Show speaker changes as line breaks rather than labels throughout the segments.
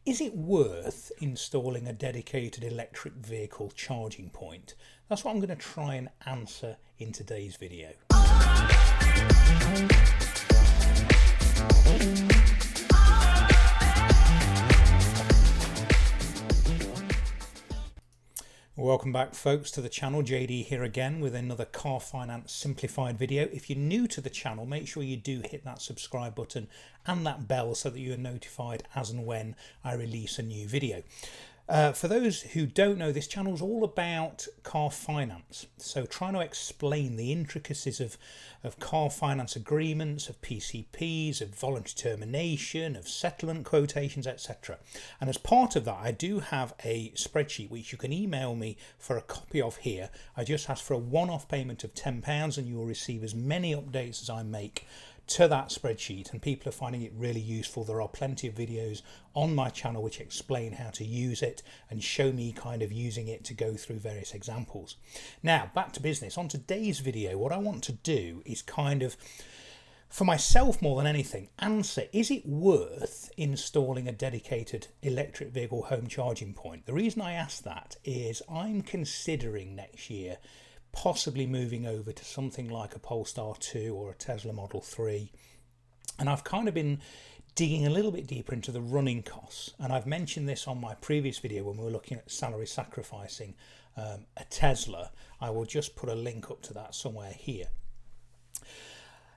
Is it worth installing a dedicated electric vehicle charging point? That's what I'm going to try and answer in today's video. Welcome back folks to the channel. JD here again with another car finance simplified video. If you're new to the channel, make sure you do hit that subscribe button and that bell so that you are notified as and when I release a new video. For those who don't know, this channel is all about car finance, so trying to explain the intricacies of car finance agreements, of PCPs, of voluntary termination, of settlement quotations, etc. And as part of that, I do have a spreadsheet which you can email me for a copy of here. I just ask for a one-off payment of £10 and you will receive as many updates as I make to that spreadsheet, and people are finding it really useful. There are plenty of videos on my channel which explain how to use it and show me kind of using it to go through various examples. Now back to business. On today's video, what I want to do is kind of, for myself more than anything, answer, is it worth installing a dedicated electric vehicle home charging point? The reason I ask that is I'm considering next year possibly moving over to something like a Polestar 2 or a Tesla Model 3, and I've kind of been digging a little bit deeper into the running costs, and I've mentioned this on my previous video when we were looking at salary sacrificing a Tesla. I will just put a link up to that somewhere here.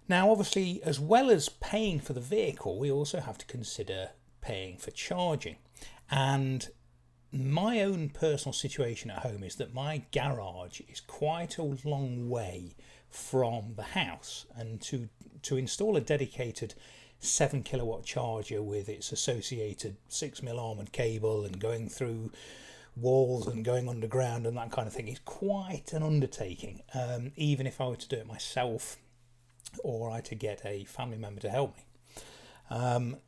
Now obviously, as well as paying for the vehicle, we also have to consider paying for charging, and my own personal situation at home is that my garage is quite a long way from the house, and to install a dedicated 7 kilowatt charger with its associated 6mm almond cable and going through walls and going underground and that kind of thing is quite an undertaking, even if I were to do it myself or I had to get a family member to help me.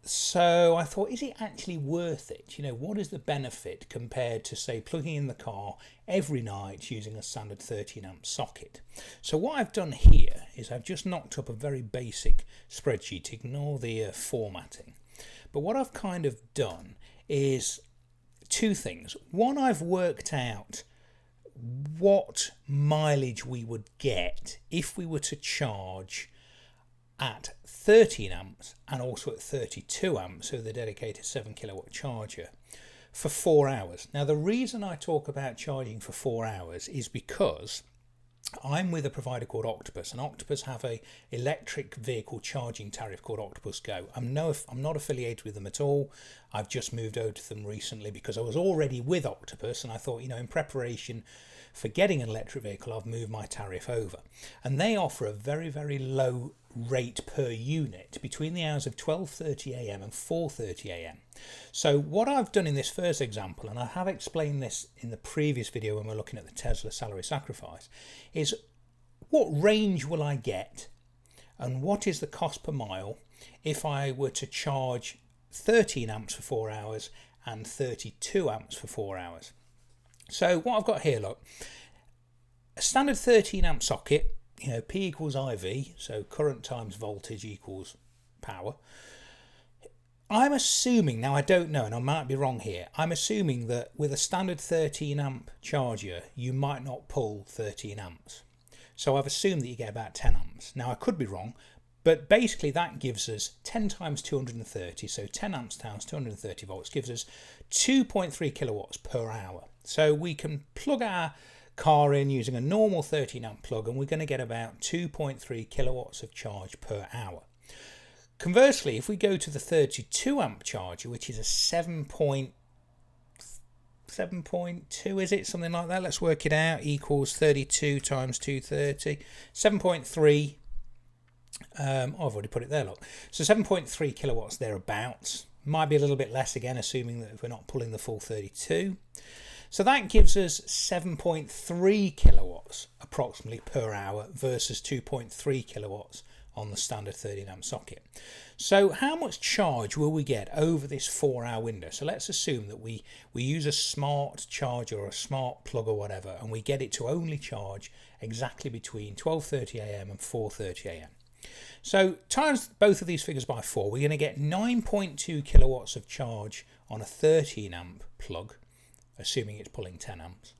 So I thought, is it actually worth it? You know, what is the benefit compared to, say, plugging in the car every night using a standard 13 amp socket? So what I've done here is I've just knocked up a very basic spreadsheet. Ignore the formatting. But what I've kind of done is two things. One, I've worked out what mileage we would get if we were to charge at 13 amps and also at 32 amps, so the dedicated 7 kilowatt charger, for 4 hours. Now the reason I talk about charging for 4 hours is because I'm with a provider called Octopus, and Octopus have a electric vehicle charging tariff called Octopus Go. I'm not affiliated with them at all. I've just moved over to them recently because I was already with Octopus, and I thought, you know, in preparation for getting an electric vehicle, I've moved my tariff over, and they offer a very, very low rate per unit between the hours of 12:30 a.m. and 4:30 a.m. So what I've done in this first example, and I have explained this in the previous video when we're looking at the Tesla salary sacrifice, is what range will I get and what is the cost per mile if I were to charge 13 amps for 4 hours and 32 amps for 4 hours. So what I've got here, look, a standard 13 amp socket, you know, P equals IV, so current times voltage equals power. I'm assuming, now I don't know and I might be wrong here, I'm assuming that with a standard 13 amp charger you might not pull 13 amps. So I've assumed that you get about 10 amps. Now I could be wrong, but basically that gives us 10 times 230, so 10 amps times 230 volts gives us 2.3 kilowatts per hour. So we can plug our car in using a normal 13 amp plug and we're going to get about 2.3 kilowatts of charge per hour. Conversely, if we go to the 32 amp charger, which is a 7.2, is it? Something like that. Let's work it out. Equals 32 times 230. 7.3. I've already put it there, look. So 7.3 kilowatts thereabouts. Might be a little bit less again, assuming that if we're not pulling the full 32. So that gives us 7.3 kilowatts approximately per hour versus 2.3 kilowatts on the standard 13 amp socket. So how much charge will we get over this 4 hour window? So let's assume that we use a smart charger or a smart plug or whatever, and we get it to only charge exactly between 12:30 a.m. and 4:30 a.m. So times both of these figures by 4, we're going to get 9.2 kilowatts of charge on a 13 amp plug, assuming it's pulling 10 amps,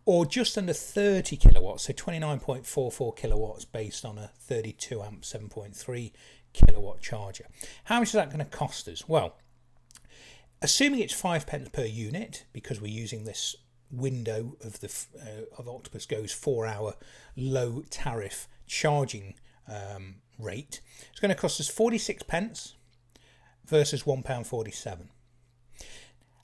or just under 30 kilowatts, so 29.44 kilowatts based on a 32 amp 7.3 kilowatt charger. How much is that going to cost us? Well, assuming it's 5 pence per unit, because we're using this window of the of Octopus Go's 4-hour low tariff charging rate, it's going to cost us 46 pence versus £1.47.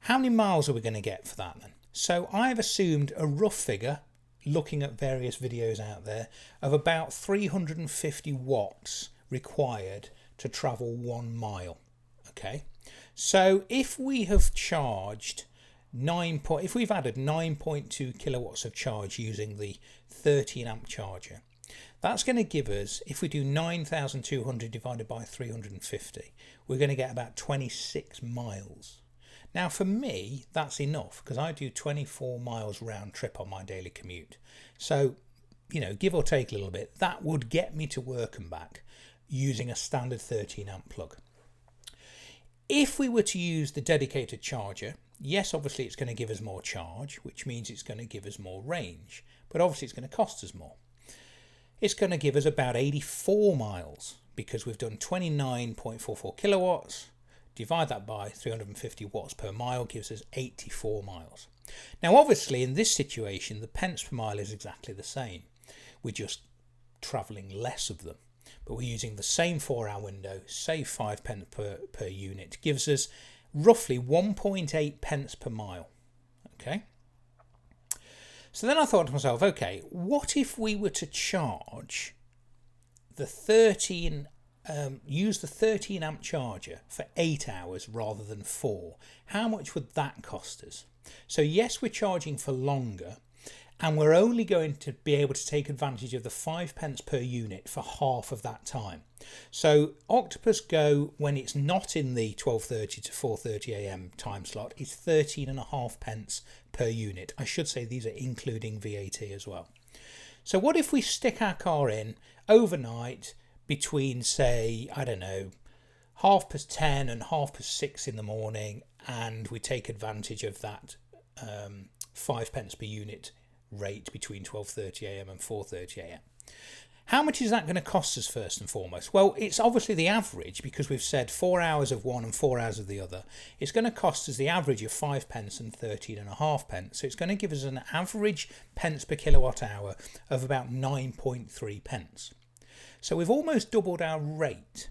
How many miles are we going to get for that then? So I've assumed a rough figure, looking at various videos out there, of about 350 watts required to travel 1 mile. Okay, so if we have charged if we've added 9.2 kilowatts of charge using the 13 amp charger, that's going to give us, if we do 9,200 divided by 350, we're going to get about 26 miles. Now for me, that's enough, because I do 24 miles round trip on my daily commute. So, you know, give or take a little bit, that would get me to work and back using a standard 13 amp plug. If we were to use the dedicated charger, yes, obviously it's going to give us more charge, which means it's going to give us more range, but obviously it's going to cost us more. It's going to give us about 84 miles, because we've done 29.44 kilowatts, divide that by 350 watts per mile gives us 84 miles. Now obviously in this situation the pence per mile is exactly the same, we're just travelling less of them, but we're using the same 4-hour window, save 5 pence per unit, gives us roughly 1.8 pence per mile. Okay, so then I thought to myself, okay, what if we were to charge the use the 13 amp charger for 8 hours rather than 4? How much would that cost us? So yes, we're charging for longer, and we're only going to be able to take advantage of the 5 pence per unit for half of that time. So Octopus Go, when it's not in the 12:30 to 4:30 a.m. time slot, is 13.5 pence per unit. I should say these are including VAT as well. So what if we stick our car in overnight between, say, I don't know, 10:30 and 6:30 in the morning, and we take advantage of that 5 pence per unit rate between 12:30 a.m. and 4:30 a.m. How much is that going to cost us first and foremost? Well, it's obviously the average, because we've said 4 hours of one and 4 hours of the other. It's going to cost us the average of 5 pence and 13.5 pence. So it's going to give us an average pence per kilowatt hour of about 9.3 pence. So we've almost doubled our rate.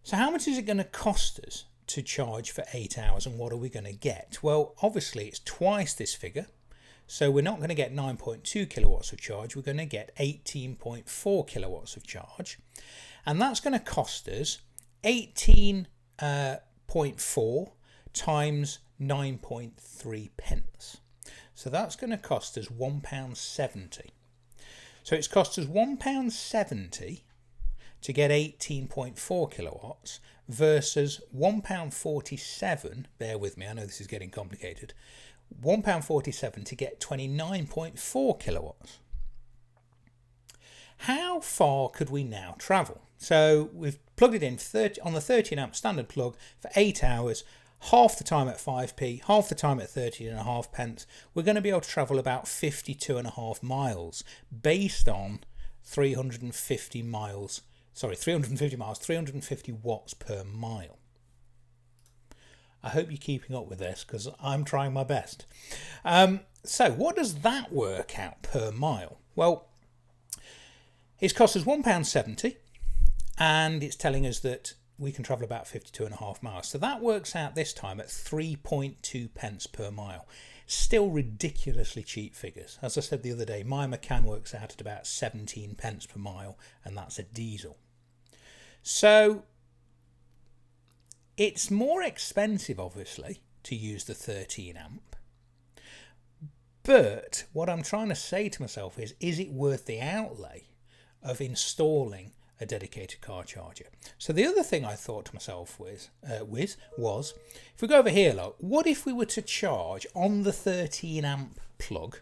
So how much is it going to cost us to charge for 8 hours, and what are we going to get? Well, obviously it's twice this figure. So we're not going to get 9.2 kilowatts of charge, we're going to get 18.4 kilowatts of charge. And that's going to cost us 18.4 times 9.3 pence. So that's going to cost us £1.70. So it's cost us £1.70 to get 18.4 kilowatts versus £1.47, bear with me, I know this is getting complicated, £1.47 to get 29.4 kilowatts. How far could we now travel? So we've plugged it in on the 13 amp standard plug for 8 hours, half the time at 5p, half the time at 13.5 pence. We're going to be able to travel about 52.5 miles based on 350 miles, 350 watts per mile. I hope you're keeping up with this, because I'm trying my best. So what does that work out per mile? Well, it's cost us £1.70, and it's telling us that we can travel about 52.5 miles. So that works out this time at 3.2 pence per mile. Still ridiculously cheap figures. As I said the other day, my McCann works out at about 17 pence per mile, and that's a diesel. So it's more expensive, obviously, to use the 13 amp. But what I'm trying to say to myself is it worth the outlay of installing a dedicated car charger? So the other thing I thought to myself was, if we go over here, look, what if we were to charge on the 13 amp plug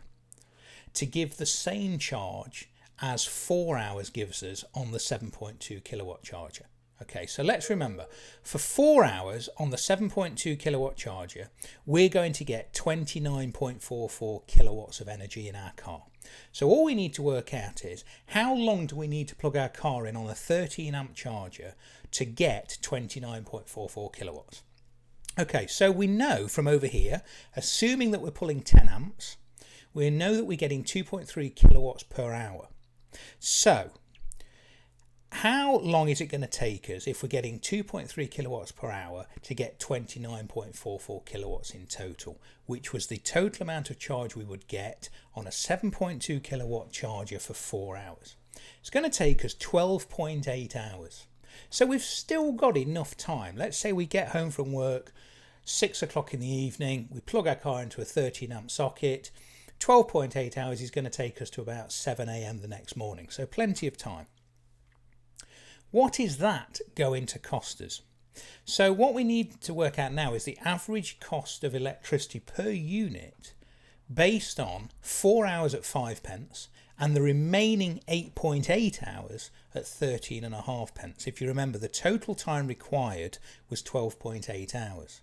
to give the same charge as 4 hours gives us on the 7.2 kilowatt charger. Okay, so let's remember, for 4 hours on the 7.2 kilowatt charger, we're going to get 29.44 kilowatts of energy in our car. So all we need to work out is, how long do we need to plug our car in on a 13 amp charger to get 29.44 kilowatts? Okay, so we know from over here, assuming that we're pulling 10 amps, we know that we're getting 2.3 kilowatts per hour. So how long is it going to take us if we're getting 2.3 kilowatts per hour to get 29.44 kilowatts in total, which was the total amount of charge we would get on a 7.2 kilowatt charger for 4 hours? It's going to take us 12.8 hours. So we've still got enough time. Let's say we get home from work 6 o'clock in the evening, we plug our car into a 13 amp socket. 12.8 hours is going to take us to about 7 a.m. the next morning, so plenty of time. What is that going to cost us? So what we need to work out now is the average cost of electricity per unit based on 4 hours at 5 pence and the remaining 8.8 hours at 13.5 pence. If you remember, the total time required was 12.8 hours.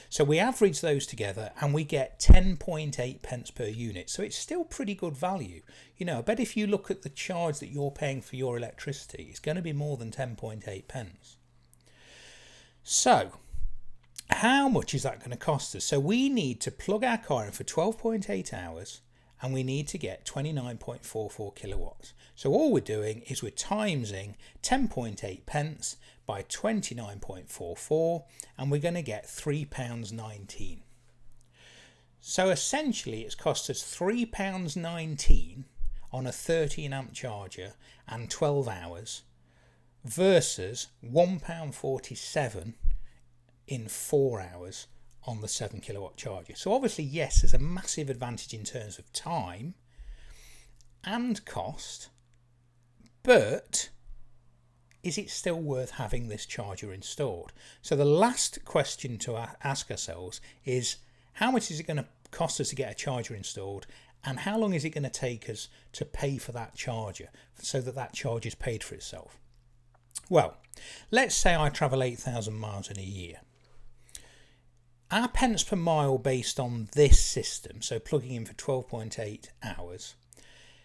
So we average those together and we get 10.8 pence per unit. So it's still pretty good value. You know, I bet if you look at the charge that you're paying for your electricity, it's going to be more than 10.8 pence. So how much is that going to cost us? So we need to plug our car in for 12.8 hours and we need to get 29.44 kilowatts. So all we're doing is we're timesing 10.8 pence by 29.44 and we're going to get £3.19. So essentially it's cost us £3.19 on a 13 amp charger and 12 hours versus £1.47 in 4 hours on the 7 kilowatt charger. So obviously, yes, there's a massive advantage in terms of time and cost, but is it still worth having this charger installed? So the last question to ask ourselves is, how much is it going to cost us to get a charger installed, and how long is it going to take us to pay for that charger so that that charge is paid for itself? Well, let's say I travel 8,000 miles in a year. Our pence per mile based on this system, so plugging in for 12.8 hours,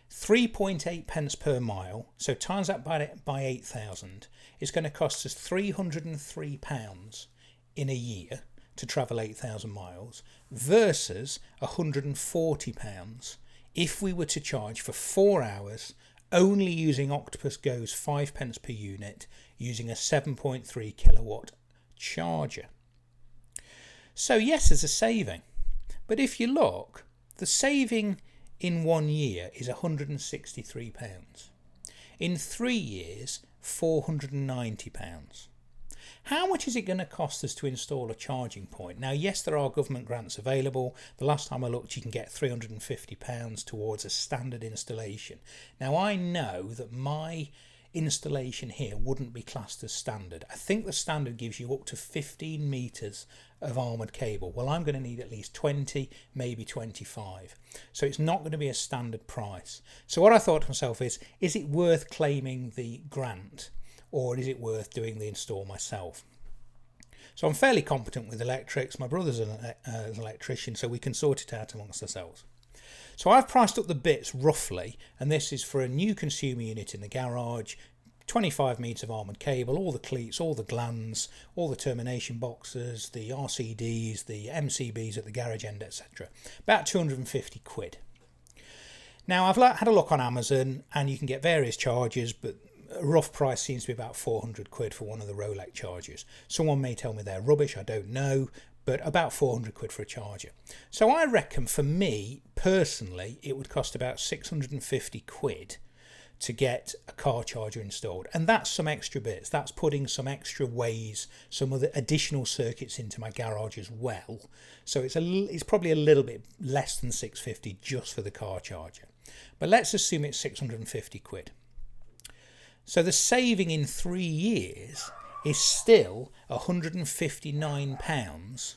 3.8 pence per mile, so times that by 8,000, it's going to cost us £303 in a year to travel 8,000 miles versus £140 if we were to charge for 4 hours only using Octopus Go's 5 pence per unit using a 7.3 kilowatt charger. So yes, there's a saving, but if you look, the saving in 1 year is £163. In 3 years, £490. How much is it going to cost us to install a charging point? Now, yes, there are government grants available. The last time I looked, you can get £350 towards a standard installation. Now, I know that my installation here wouldn't be classed as standard. I think the standard gives you up to 15 metres of armoured cable. Well, I'm going to need at least 20, maybe 25. So it's not going to be a standard price. So what I thought to myself is it worth claiming the grant, or is it worth doing the install myself? So I'm fairly competent with electrics. My brother's an electrician, so we can sort it out amongst ourselves. So I've priced up the bits roughly, and this is for a new consumer unit in the garage, 25 metres of armoured cable, all the cleats, all the glands, all the termination boxes, the RCDs, the MCBs at the garage end, etc. About 250 quid. Now I've had a look on Amazon and you can get various chargers, but a rough price seems to be about 400 quid for one of the Rolex chargers. Someone may tell me they're rubbish, I don't know, but about 400 quid for a charger. So I reckon for me personally it would cost about 650 quid to get a car charger installed, and that's some extra bits. That's putting some extra ways, some other additional circuits into my garage as well. So it's probably a little bit less than 650 just for the car charger, but let's assume it's 650 quid. So the saving in 3 years is still £159.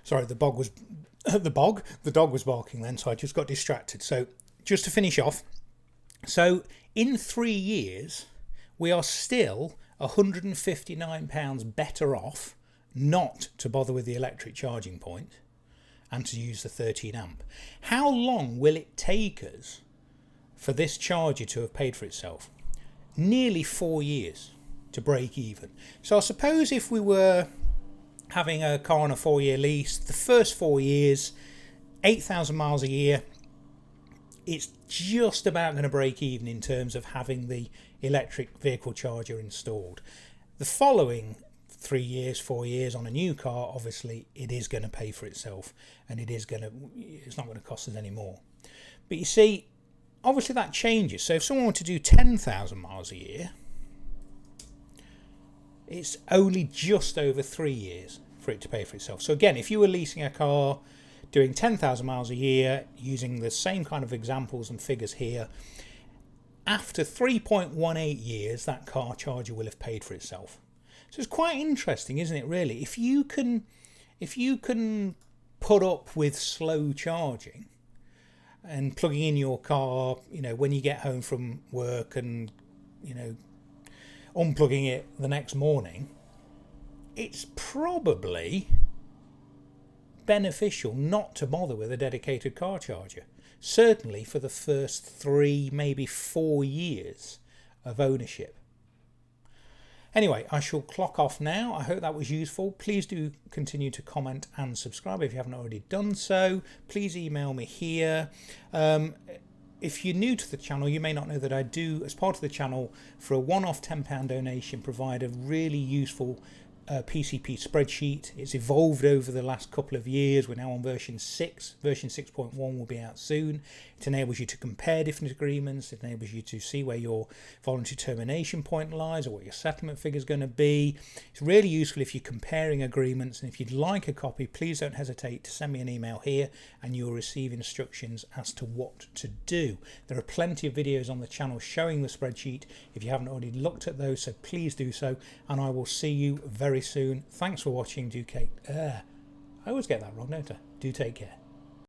Sorry, the dog was barking then, so I just got distracted. So just to finish off, So in 3 years, we are still £159 better off not to bother with the electric charging point and to use the 13 amp. How long will it take us for this charger to have paid for itself? Nearly 4 years to break even. So I suppose if we were having a car on a 4-year lease, the first 4 years, 8,000 miles a year, it's just about going to break even in terms of having the electric vehicle charger installed. The following 3 years, 4 years on a new car, obviously it is going to pay for itself, and it's not going to cost us any more. But you see, obviously that changes. So if someone were to do 10,000 miles a year, it's only just over 3 years for it to pay for itself. So again, if you were leasing a car doing 10,000 miles a year, using the same kind of examples and figures here, after 3.18 years, that car charger will have paid for itself. So it's quite interesting, isn't it, really? If you can put up with slow charging and plugging in your car, when you get home from work, and unplugging it the next morning, it's probably beneficial not to bother with a dedicated car charger, certainly for the first 3, maybe 4 years of ownership. Anyway, I shall clock off now. I hope that was useful. Please do continue to comment and subscribe if you haven't already done so. Please email me here. If you're new to the channel, you may not know that I do, as part of the channel, for a one-off £10 donation, provide a really useful PCP spreadsheet. It's evolved over the last couple of years. We're now on version 6. Version 6.1 will be out soon. It enables you to compare different agreements. It enables you to see where your voluntary termination point lies or what your settlement figure is going to be. It's really useful if you're comparing agreements, and if you'd like a copy, please don't hesitate to send me an email here and you'll receive instructions as to what to do. There are plenty of videos on the channel showing the spreadsheet if you haven't already looked at those, so please do so, and I will see you very soon. Thanks for watching. I always get that wrong, don't I? Do take care.